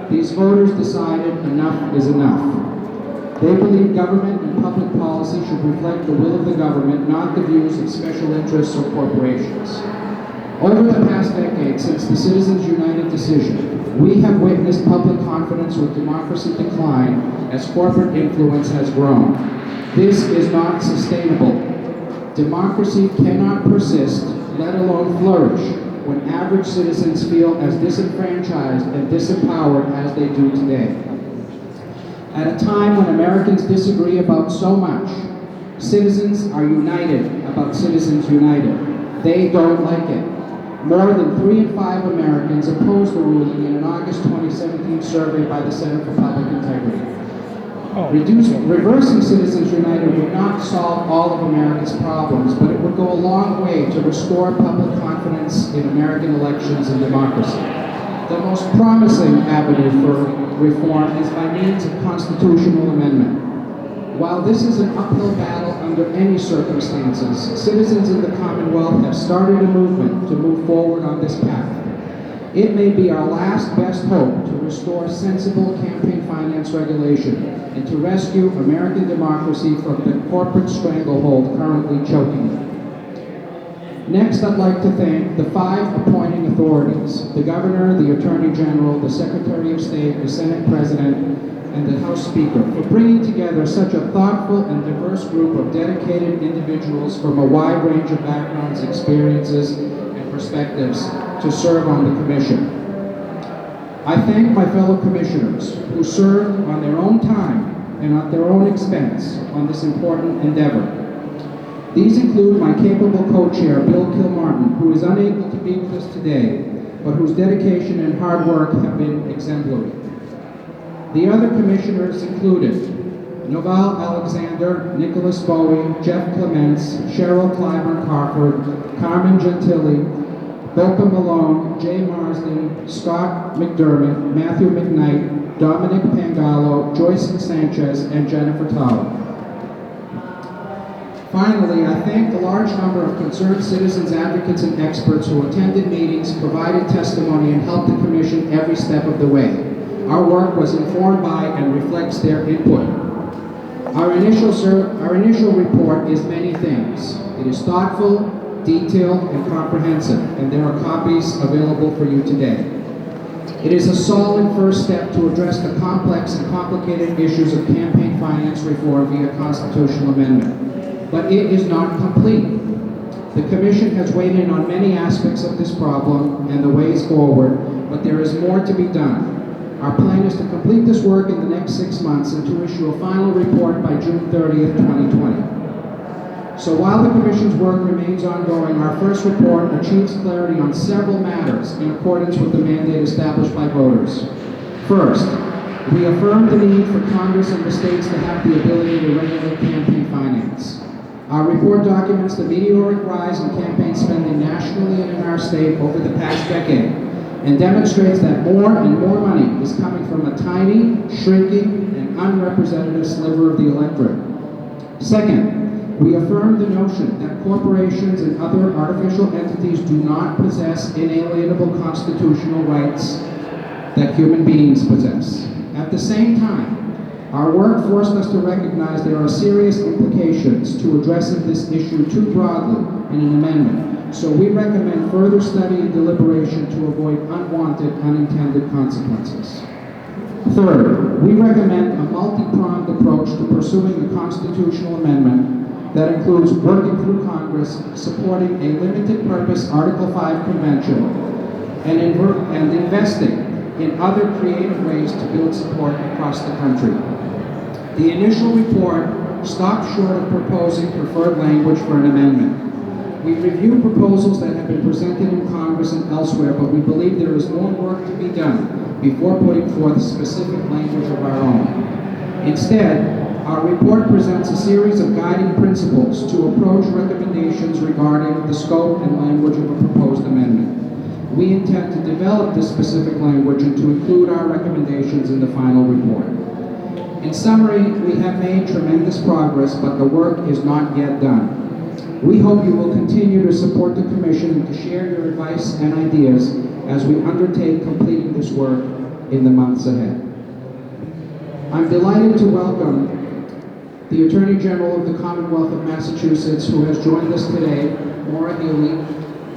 these voters decided enough is enough. They believe government and public policy should reflect the will of the government, not the views of special interests or corporations. Over the past decade, since the Citizens United decision, we have witnessed public confidence with democracy decline as corporate influence has grown. This is not sustainable. Democracy cannot persist, let alone flourish, when average citizens feel as disenfranchised and disempowered as they do today. At a time when Americans disagree about so much, citizens are united about Citizens United. They don't like it. More than 3 in 5 Americans opposed the ruling in an August 2017 survey by the Center for Public Integrity. Reversing Citizens United would not solve all of America's problems, but it would go a long way to restore public confidence in American elections and democracy. The most promising avenue for reform is by means of constitutional amendment. While this is an uphill battle under any circumstances, citizens in the Commonwealth have started a movement to move forward on this path. It may be our last best hope to restore sensible campaign finance regulation and to rescue American democracy from the corporate stranglehold currently choking it. Next, I'd like to thank the 5 appointing authorities, the Governor, the Attorney General, the Secretary of State, the Senate President, and the House Speaker for bringing together such a thoughtful and diverse group of dedicated individuals from a wide range of backgrounds, experiences, and perspectives to serve on the Commission. I thank my fellow Commissioners who served on their own time and at their own expense on this important endeavor. These include my capable co-chair, Bill Kilmartin, who is unable to be with us today, but whose dedication and hard work have been exemplary. The other commissioners included Noval Alexander, Nicholas Bowie, Jeff Clements, Cheryl Clyburn-Carford, Carmen Gentili, Boca Malone, Jay Marsden, Scott McDermott, Matthew McKnight, Dominic Pangalo, Joyce Sanchez, and Jennifer Towle. Finally, I thank the large number of concerned citizens, advocates, and experts who attended meetings, provided testimony, and helped the Commission every step of the way. Our work was informed by and reflects their input. Our initial report is many things. It is thoughtful, detailed, and comprehensive, and there are copies available for you today. It is a solid first step to address the complex and complicated issues of campaign finance reform via constitutional amendment. But it is not complete. The Commission has weighed in on many aspects of this problem and the ways forward, but there is more to be done. Our plan is to complete this work in the next 6 months and to issue a final report by June 30th, 2020. So while the Commission's work remains ongoing, our first report achieves clarity on several matters in accordance with the mandate established by voters. First, we affirm the need for Congress and the states to have the ability to regulate campaign finance. Our report documents the meteoric rise in campaign spending nationally and in our state over the past decade and demonstrates that more and more money is coming from a tiny, shrinking, and unrepresentative sliver of the electorate. Second, we affirm the notion that corporations and other artificial entities do not possess inalienable constitutional rights that human beings possess. At the same time, our work forced us to recognize there are serious implications to addressing this issue too broadly in an amendment, so we recommend further study and deliberation to avoid unwanted, unintended consequences. Third, we recommend a multi-pronged approach to pursuing a constitutional amendment that includes working through Congress, supporting a limited-purpose Article 5 convention, and investing in other creative ways to build support across the country. The initial report stopped short of proposing preferred language for an amendment. We reviewed proposals that have been presented in Congress and elsewhere, but we believe there is more work to be done before putting forth specific language of our own. Instead, our report presents a series of guiding principles to approach recommendations regarding the scope and language of a proposed amendment. We intend to develop this specific language and to include our recommendations in the final report. In summary, we have made tremendous progress, but the work is not yet done. We hope you will continue to support the Commission and to share your advice and ideas as we undertake completing this work. in the months ahead. I'm delighted to welcome the Attorney General of the Commonwealth of Massachusetts, who has joined us today, Maura Healey.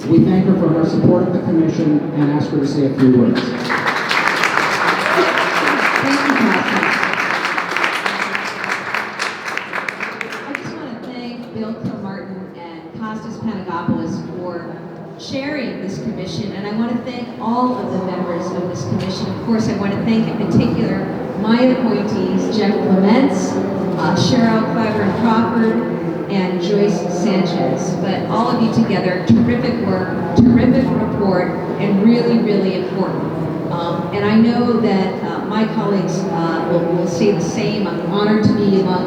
We thank her for her support of the Commission and ask her to say a few words. Thank you, Pastor. I just want to thank Bill Kilmartin and Kostas Panagopoulos for chairing this commission, and I want to thank all of the members of this commission. Of course, I want to thank in particular my appointees, Jeff Clements, Cheryl Clyburn Crawford, and Joyce Sanchez. But all of you together, terrific work, terrific report, and really, really important. And I know that my colleagues will say the same. I'm honored to be among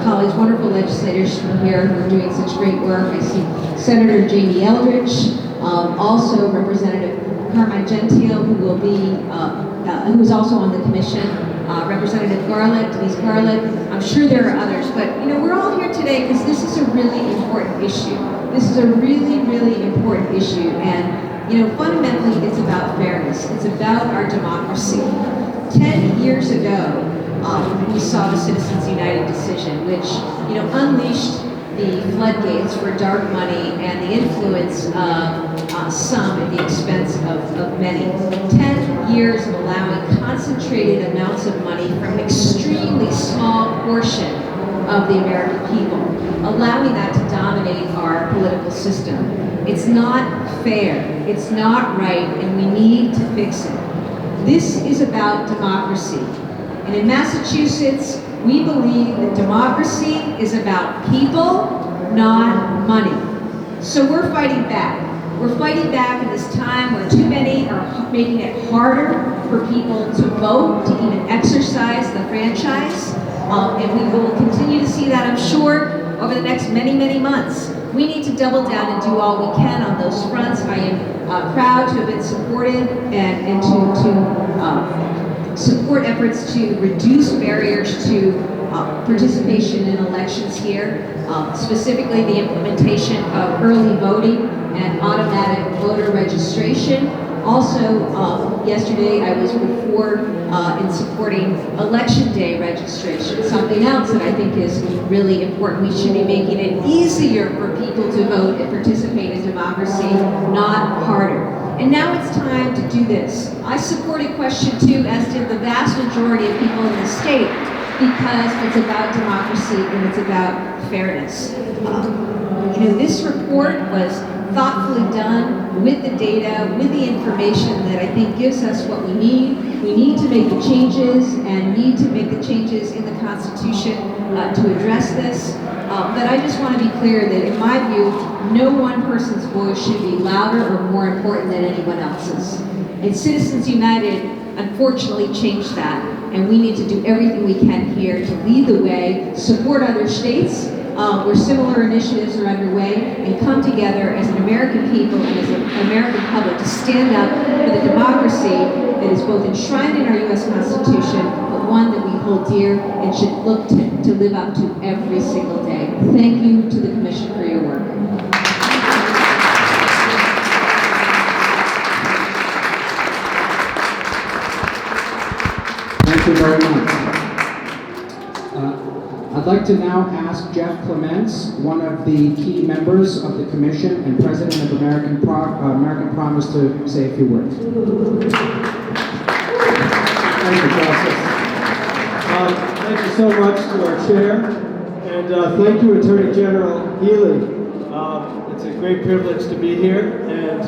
colleagues, wonderful legislators from here who are doing such great work. I see Senator Jamie Eldridge, also Representative Carmine Gentile, who will be, who is also on the commission, Representative Garlick, Denise Garlick. I'm sure there are others, but we're all here today because this is a really important issue. This is a really, really important issue, and fundamentally it's about fairness. It's about our democracy. 10 years ago, we saw the Citizens United decision, which unleashed the floodgates for dark money and the influence of some at the expense of many. 10 years of allowing concentrated amounts of money from an extremely small portion of the American people, allowing that to dominate our political system. It's not fair, it's not right, and we need to fix it. This is about democracy. And in Massachusetts, we believe that democracy is about people, not money. So we're fighting back. We're fighting back in this time where too many are making it harder for people to vote, to even exercise the franchise. And we will continue to see that, I'm sure, over the next many, many months. We need to double down and do all we can on those fronts. I am proud to have been supported and to support efforts to reduce barriers to participation in elections here, specifically the implementation of early voting and automatic voter registration. Also, yesterday I was before in supporting Election Day registration, something else that I think is really important. We should be making it easier for people to vote and participate in democracy, not harder. And now it's time to do this. I supported question 2, as did the vast majority of people in the state, because it's about democracy and it's about fairness. This report was thoughtfully done with the data, with the information that I think gives us what we need. We need to make the changes and need to make the changes in the Constitution to address this. But I just want to be clear that in my view, no one person's voice should be louder or more important than anyone else's. And Citizens United unfortunately changed that. And we need to do everything we can here to lead the way, support other states where similar initiatives are underway, and come together as an American people and as an American public to stand up for the democracy that is both enshrined in our U.S. Constitution, but one that we hold dear and should look to live up to every single day. Thank you to the Commission for your work. Thank you very much. I'd like to now ask Jeff Clements, one of the key members of the Commission and President of American Promise, to say a few words. Thank you, Justice. Thank you so much to our chair, and thank you, Attorney General Healey. It's a great privilege to be here and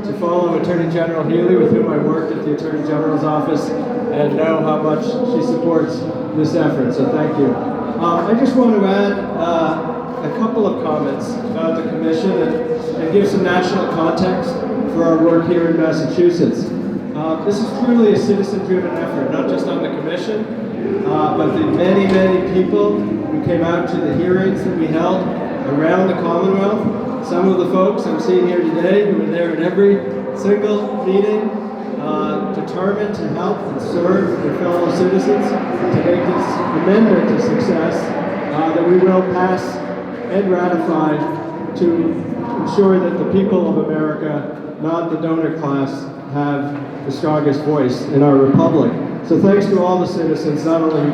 to follow Attorney General Healey, with whom I worked at the Attorney General's office, and know how much she supports this effort, so thank you. I just want to add a couple of comments about the Commission and give some national context for our work here in Massachusetts. This is truly a citizen-driven effort, not just on the Commission, but the many, many people who came out to the hearings that we held around the Commonwealth. Some of the folks I'm seeing here today who were there in every single meeting, determined to help and serve their fellow citizens to make this amendment a success that we will pass and ratify to ensure that the people of America, not the donor class, have the strongest voice in our republic. So thanks to all the citizens, not only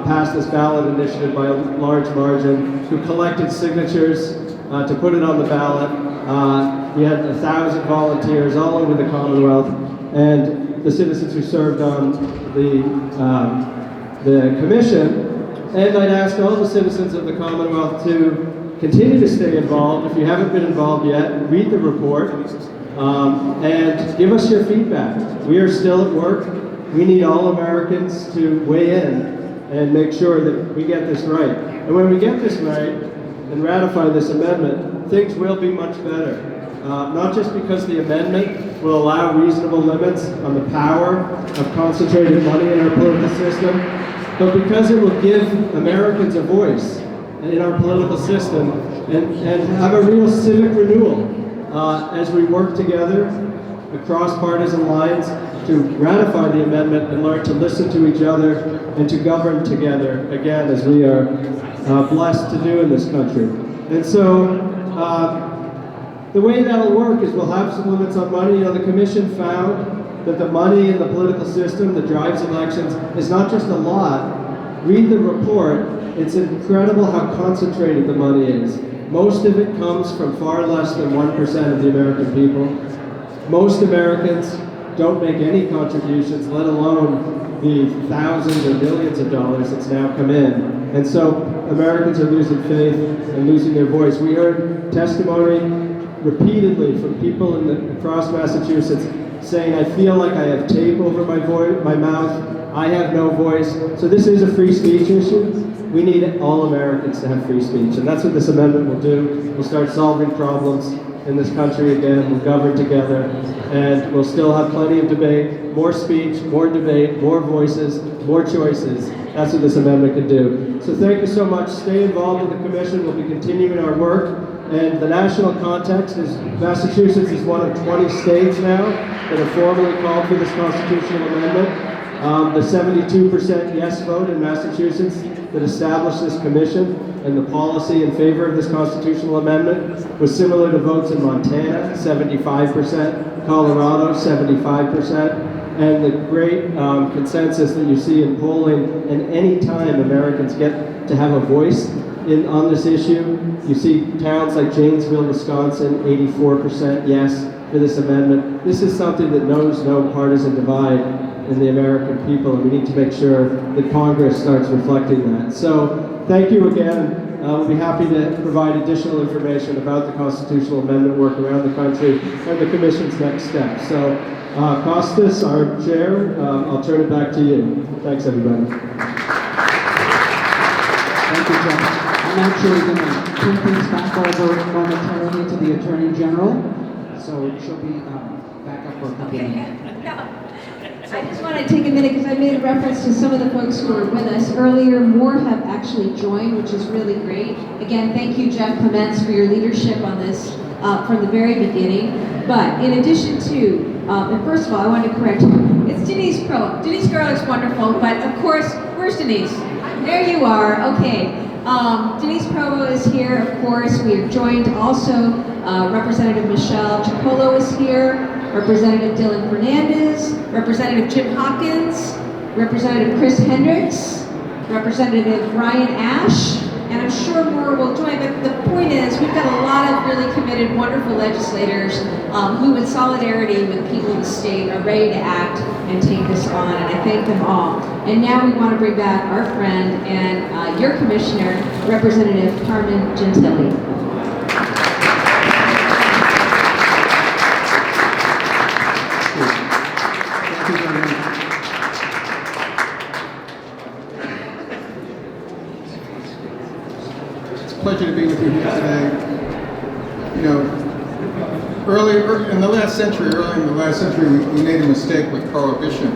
passed this ballot initiative by a large margin, who collected signatures to put it on the ballot. We had 1,000 volunteers all over the Commonwealth, and the citizens who served on the commission. And I'd ask all the citizens of the Commonwealth to continue to stay involved. If you haven't been involved yet, read the report and give us your feedback. We are still at work. We need all Americans to weigh in and make sure that we get this right. And when we get this right and ratify this amendment, things will be much better. Not just because the amendment will allow reasonable limits on the power of concentrated money in our political system, but because it will give Americans a voice in our political system and have a real civic renewal as we work together across partisan lines to ratify the amendment and learn to listen to each other and to govern together again, as we are blessed to do in this country. And so the way that'll work is we'll have some limits on money. You know, the commission found that the money in the political system that drives elections is not just a lot. Read the report. It's incredible how concentrated the money is. Most of it comes from far less than 1% of the American people. Most Americans don't make any contributions, let alone the thousands or millions of dollars that's now come in. And so Americans are losing faith and losing their voice. We heard testimony repeatedly from people across Massachusetts saying, I feel like I have tape over my mouth, I have no voice. So this is a free speech issue. We need all Americans to have free speech, and that's what this amendment will do. We'll start solving problems in this country again, we'll govern together, and we'll still have plenty of debate, more speech, more debate, more voices, more choices. That's what this amendment can do. So thank you so much. Stay involved with the commission. We'll be continuing our work. And the national context is Massachusetts is one of 20 states now that have formally called for this constitutional amendment. The 72% yes vote in Massachusetts that established this commission and the policy in favor of this constitutional amendment was similar to votes in Montana, 75%, Colorado, 75%, and the great consensus that you see in polling, and any time Americans get to have a voice on this issue, you see towns like Janesville, Wisconsin, 84% yes for this amendment. This is something that knows no partisan divide in the American people, and we need to make sure that Congress starts reflecting that. So thank you again. We'll be happy to provide additional information about the constitutional amendment work around the country and the Commission's next steps. So Costas, our chair, I'll turn it back to you. Thanks, everybody. Thank you, Jeff. I'm actually going to turn things back over momentarily to the Attorney General, so she'll be back up for a couple of minutes. I just want to take a minute because I made a reference to some of the folks who were with us earlier. More have actually joined, which is really great. Again, thank you, Jeff Clements, for your leadership on this from the very beginning. But in addition to, and first of all, I wanted to correct you. It's Denise Crow. Denise Crow looks wonderful, but of course, where's Denise? There you are. Okay. Denise Provo is here, of course. We are joined also. Representative Michelle Chicolo is here. Representative Dylan Fernandez, Representative Jim Hopkins, Representative Chris Hendricks, Representative Ryan Ash, and I'm sure more will join, but the point is we've got a lot of really committed, wonderful legislators who, in solidarity with the people of the state, are ready to act and take this on, and I thank them all. And now we want to bring back our friend and your commissioner, Representative Carmen Gentili. Pleasure to be with you here today. You know, early in the last century, we made a mistake with prohibition,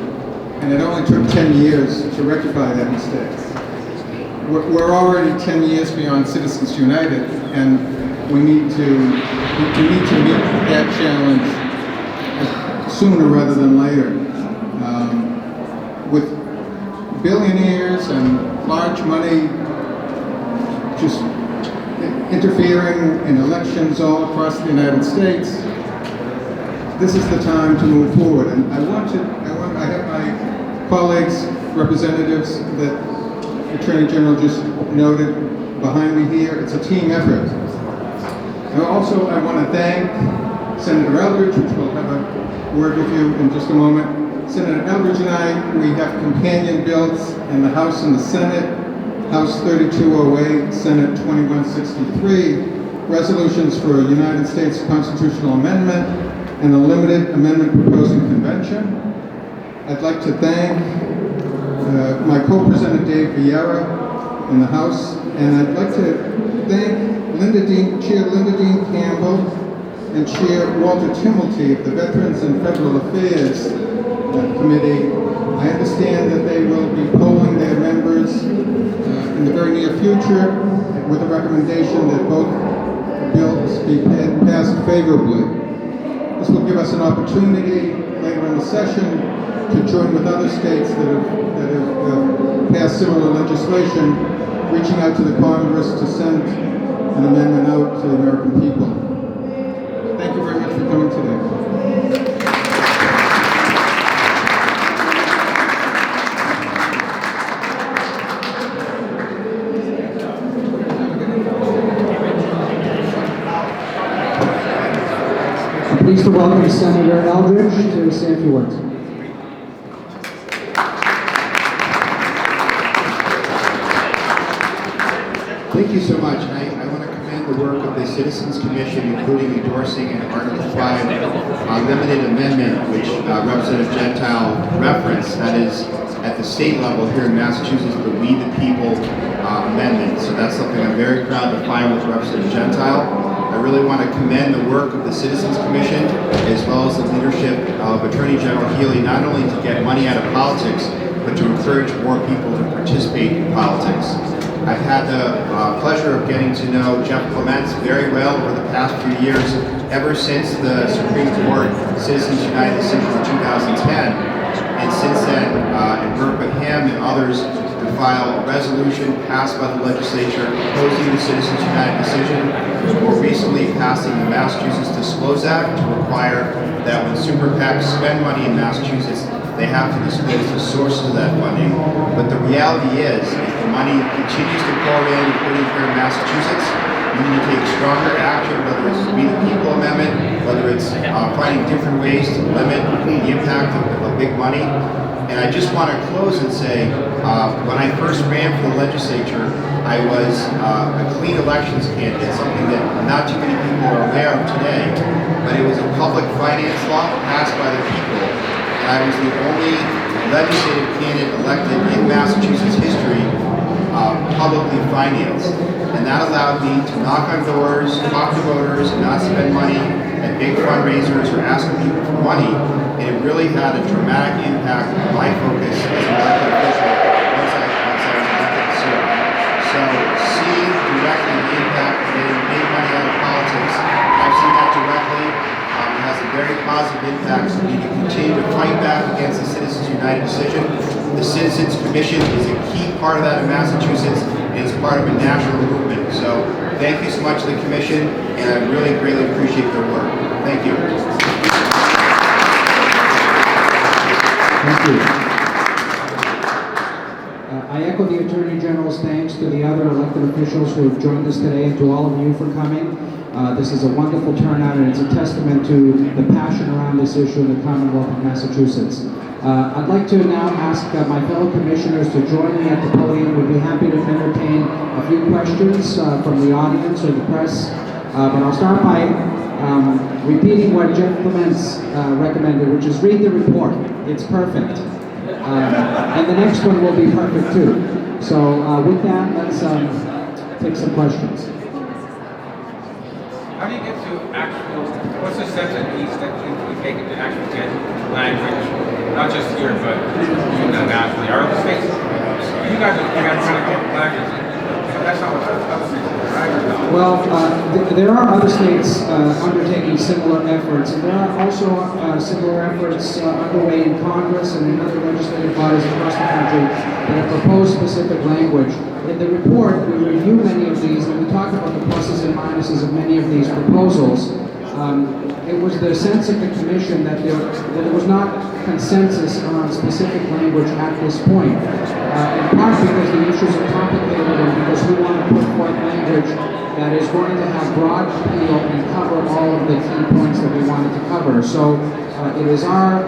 and it only took 10 years to rectify that mistake. We're already 10 years beyond Citizens United, and we need to meet that challenge sooner rather than later. With billionaires and large money just interfering in elections all across the United States, this is the time to move forward. And I have my colleagues, representatives that the Attorney General just noted behind me here. It's a team effort. And also, I want to thank Senator Eldridge, which will have a word with you in just a moment. Senator Eldridge and I, we have companion bills in the House and the Senate, House 3208, Senate 2163, resolutions for a United States constitutional amendment, and a limited amendment proposed in convention. I'd like to thank my co-presenter Dave Vieira in the House, and I'd like to thank Chair Linda Dean Campbell and Chair Walter Timmelty of the Veterans and Federal Affairs Committee. I understand that they will be polling their members in the very near future with a recommendation that both bills be passed favorably. This will give us an opportunity later in the session to join with other states that have passed similar legislation, reaching out to the Congress to send an amendment out to the American people. Thank you very much for coming today. I'm pleased to welcome Senator Eldridge to say a few words. Thank you so much. I want to commend the work of the Citizens Commission, including endorsing an Article 5 limited amendment, which Representative Gentile referenced. That is, at the state level here in Massachusetts, the We the People amendment. So that's something I'm very proud to file with Representative Gentile. I really want to commend the work of the Citizens Commission, as well as the leadership of Attorney General Healy, not only to get money out of politics, but to encourage more people to participate in politics. I've had the pleasure of getting to know Jeff Clements very well over the past few years, ever since the Supreme Court Citizens United decision in 2010. And since then, I worked with him and others to file a resolution passed by the legislature opposing the Citizens United decision, more recently passing the Massachusetts Disclose Act to require that when super PACs spend money in Massachusetts, they have to disclose the sources of that funding. But the reality is, if the money continues to pour in, including here in Massachusetts, we need to take stronger action, whether it's We the People Amendment, whether it's finding different ways to limit the impact of big money. And I just want to close and say, when I first ran for the legislature, I was a clean elections candidate, something that not too many people are aware of today. But it was a public finance law passed by the people. I was the only legislative candidate elected in Massachusetts history publicly financed. And that allowed me to knock on doors, talk to voters, and not spend money at big fundraisers or asking people for money. And it really had a dramatic impact on my focus as an elected official once I was elected to serve. So seeing directly the impact of getting big money out of politics, I've seen that directly. Has a very positive impact, so we need to continue to fight back against the Citizens United decision. The Citizens Commission is a key part of that in Massachusetts, and it's part of a national movement. So thank you so much to the Commission, and I really greatly appreciate their work. Thank you. Thank you. I echo the Attorney General's thanks to the other elected officials who have joined us today, and to all of you for coming. This is a wonderful turnout, and it's a testament to the passion around this issue in the Commonwealth of Massachusetts. I'd like to now ask my fellow commissioners to join me at the podium. We'd be happy to entertain a few questions from the audience or the press. But I'll start by repeating what Jeff Clements recommended, which is read the report. It's perfect. And the next one will be perfect too. So with that, let's take some questions. How do you get to actual, what's the steps and keys that you take to actually get language, not just here, but nationally? Are other states, you guys are trying to get language, that's not what other states are, right? Well, there are other states undertaking similar efforts, and there are also similar efforts underway in Congress and in other legislative bodies across the country that have proposed specific language. In the report, we review many of these, and we talk about the pluses and minuses of many of these proposals. it was the sense of the commission that there was not consensus on specific language at this point. In part because the issues are complicated and because we want to put forth language that is going to have broad appeal and cover all of the key points that we wanted to cover. So it is our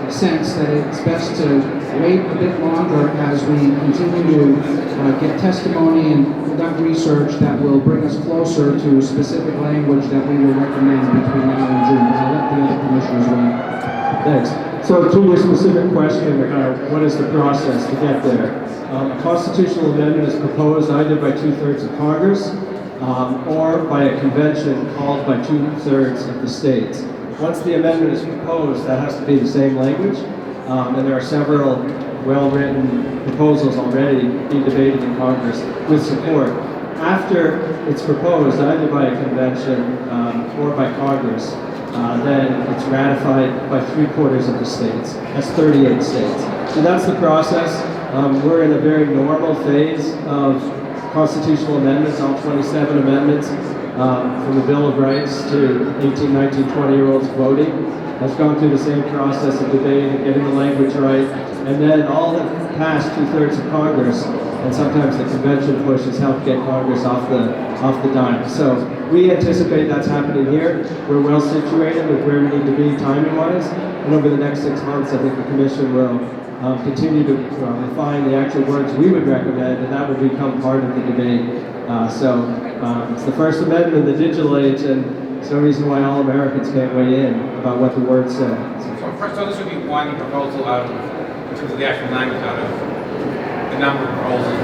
sense that it's best to wait a bit longer as we continue to get testimony and conduct research that will bring us closer to specific language that we will recommend between now and June. But I'll let the other commissioners weigh. Thanks. So to your specific question, what is the process to get there? A constitutional amendment is proposed either by 2/3 of Congress or by a convention called by 2/3 of the states. Once the amendment is proposed, that has to be the same language, and there are several well-written proposals already being debated in Congress with support. After it's proposed, either by a convention or by Congress, then it's ratified by 3/4 of the states. That's 38 states. So that's the process. We're in a very normal phase of constitutional amendments, all 27 amendments, from the Bill of Rights to 18, 19, 20-year-olds voting, has gone through the same process of debating and getting the language right, and then all have passed 2/3 of Congress, and sometimes the convention push has helped get Congress off the dime. So we anticipate that's happening here. We're well situated with where we need to be timing-wise, and over the next 6 months, I think the Commission will continue to refine the actual words we would recommend, and that will become part of the debate. It's the First Amendment in the digital age, and there's no reason why all Americans can't weigh in about what the words say. So this would be one proposal out of, in terms of the actual language, out of the number of proposals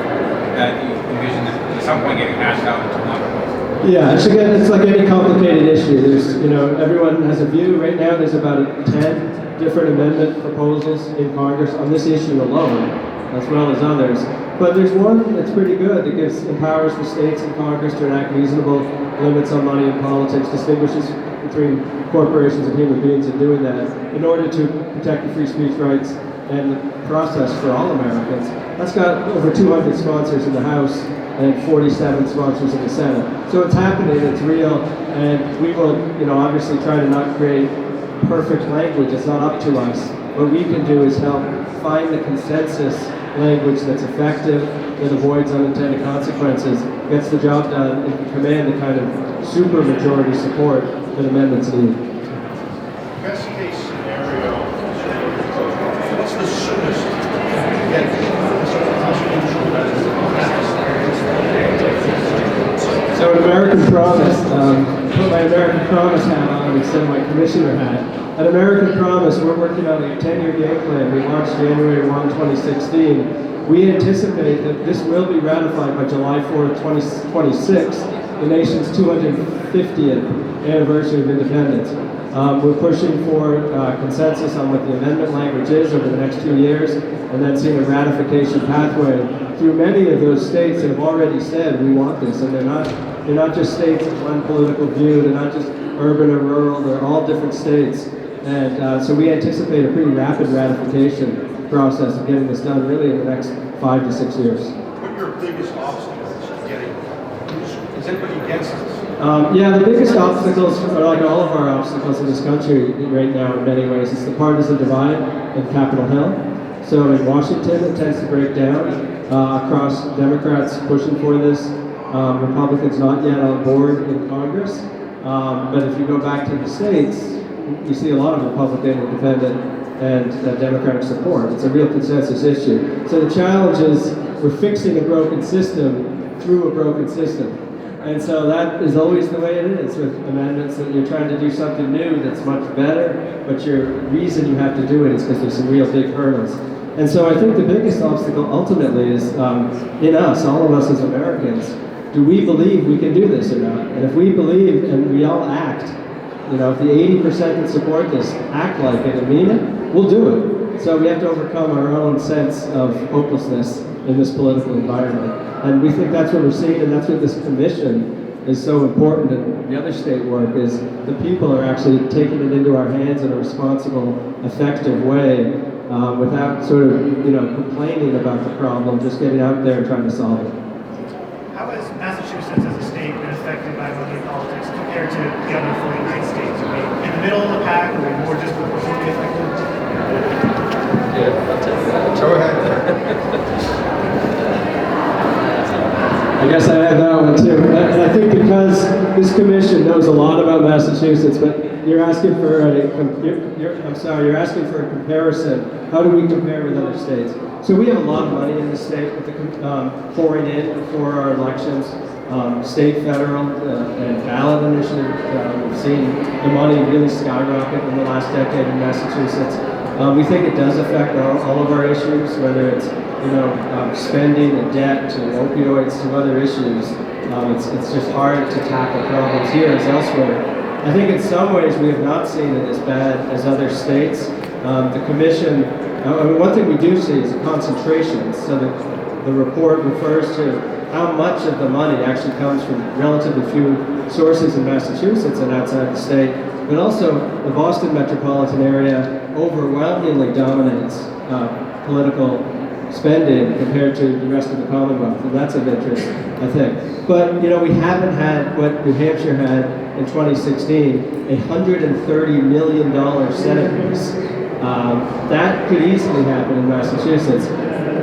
that you envision at some point getting hashed out into one proposal. Yeah, it's like any complicated issue. There's, everyone has a view. Right now, there's about 10 different amendment proposals in Congress on this issue alone, as well as others. But there's one that's pretty good that empowers the states and Congress to enact reasonable limits on money in politics, distinguishes between corporations and human beings in doing that, in order to protect the free speech rights and the process for all Americans. That's got over 200 sponsors in the House and 47 sponsors in the Senate. So it's happening, it's real, and we will, obviously try to not create perfect language. It's not up to us. What we can do is help find the consensus language that's effective, that avoids unintended consequences, gets the job done, and can command the kind of super majority support that amendments need. Best case scenario, what's the soonest to get constitutional So an American Promise, put my American Promise hat on instead of my commissioner hat. At American Promise, we're working on a 10-year game plan. We launched January 1, 2016. We anticipate that this will be ratified by July 4th, 2026, the nation's 250th anniversary of independence. We're pushing for consensus on what the amendment language is over the next 2 years, and then seeing a ratification pathway through many of those states that have already said we want this, and they're not just states of one political view, they're not just urban or rural, they're all different states. And so we anticipate a pretty rapid ratification process of getting this done really in the next 5 to 6 years. What are your biggest obstacles to getting, is anybody against this? Yeah, the biggest obstacles are like all of our obstacles in this country right now in many ways. It's the partisan divide in Capitol Hill. So in Washington, it tends to break down across Democrats pushing for this, Republicans not yet on board in Congress. But if you go back to the states, you see a lot of Republican, independent, and Democratic support. It's a real consensus issue. So the challenge is we're fixing a broken system through a broken system. And so that is always the way it is with amendments, that you're trying to do something new that's much better, but your reason you have to do it is because there's some real big hurdles. And so I think the biggest obstacle ultimately is in us, all of us as Americans. Do we believe we can do this or not? And if we believe and we all act, if the 80% that support this act like it and mean it, we'll do it. So we have to overcome our own sense of hopelessness in this political environment. And we think that's what we're seeing, and that's what this commission is so important. And the other state work is the people are actually taking it into our hands in a responsible, effective way, without sort of, complaining about the problem, just getting out there and trying to solve it. How has Massachusetts as a state benefited affected by money politics compared to the other 49 states? Are we in the middle of the pack? Are we more disproportionately affected? Go ahead. I guess I have that one too. And I think because this commission knows a lot about Massachusetts, but you're asking for you're asking for a comparison. How do we compare with other states? So we have a lot of money in the state with the pouring in for our elections. State, federal, and ballot initiative. We've seen the money really skyrocket in the last decade in Massachusetts. We think it does affect all of our issues, whether it's spending and debt to opioids to other issues. It's just hard to tackle problems here as elsewhere. I think in some ways we have not seen it as bad as other states. The commission, one thing we do see is a concentration. So the report refers to how much of the money actually comes from relatively few sources in Massachusetts and outside the state, but also the Boston metropolitan area overwhelmingly dominates political spending compared to the rest of the Commonwealth, and that's of interest, I think. But, we haven't had what New Hampshire had in 2016, a $130 million Senate race. That could easily happen in Massachusetts.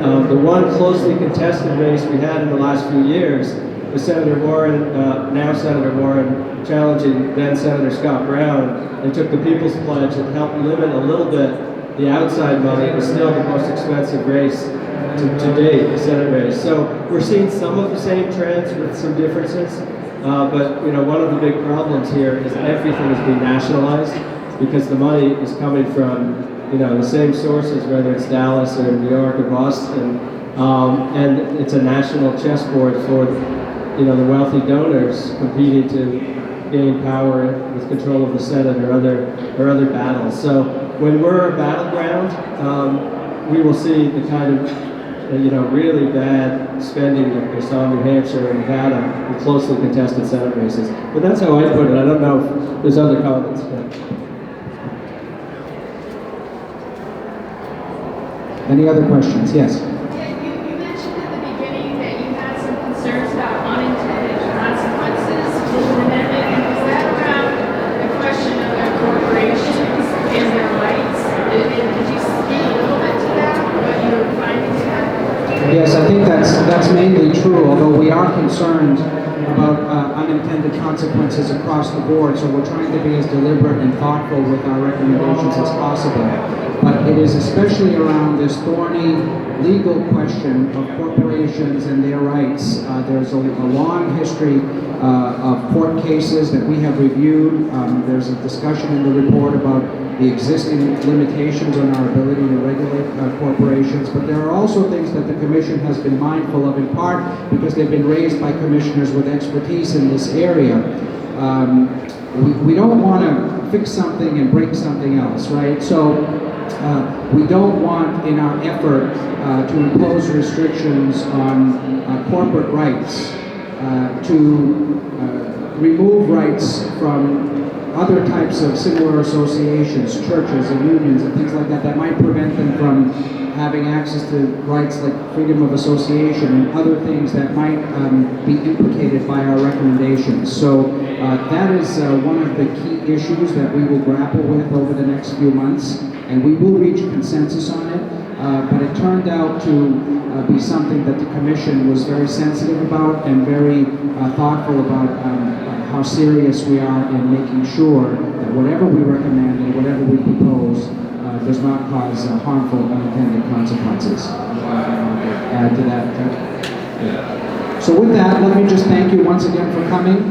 The one closely contested race we had in the last few years was Senator Warren, now Senator Warren, challenging then Senator Scott Brown, and took the People's Pledge and helped limit a little bit the outside money. It was still the most expensive race to date, the Senate race. So we're seeing some of the same trends with some differences, but one of the big problems here is everything is being nationalized because the money is coming from the same sources, whether it's Dallas or New York or Boston, and it's a national chessboard for the wealthy donors competing to gain power with control of the Senate or other battles. So when we're a battleground, we will see the kind of really bad spending that we saw in New Hampshire and Nevada in closely contested Senate races. But that's how I put it. I don't know if there's other comments. Any other questions? Yes. You mentioned at the beginning that you had some concerns about unintended consequences with the amendment. Was that around the question of their corporations and their rights? Did you speak a little bit to that, what you were finding there? Yes, I think that's mainly true, although we are concerned about unintended consequences across the board, so we're trying to be as deliberate and thoughtful with our recommendations as possible. But it is especially around this thorny legal question of corporations and their rights. There's a long history of court cases that we have reviewed. There's a discussion in the report about the existing limitations on our ability to regulate corporations, but there are also things that the Commission has been mindful of, in part because they've been raised by commissioners with expertise in this area. We don't want to fix something and break something else, right? So we don't want, in our effort to impose restrictions on corporate rights, to remove rights from other types of similar associations, churches and unions and things like that, that might prevent them from having access to rights like freedom of association and other things that might be implicated by our recommendations. So that is one of the key issues that we will grapple with over the next few months, and we will reach consensus on it, but it turned out to be something that the Commission was very sensitive about and very thoughtful about how serious we are in making sure that whatever we recommend and whatever we propose does not cause harmful unintended consequences. Add to that, Jeff? Yeah. So with that, let me just thank you once again for coming.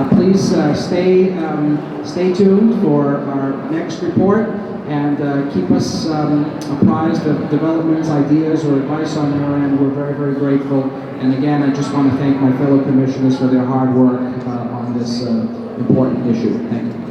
Please stay tuned for our next report, and keep us apprised of developments, ideas, or advice on your end. We're very, very grateful. And again, I just want to thank my fellow commissioners for their hard work on this important issue. Thank you.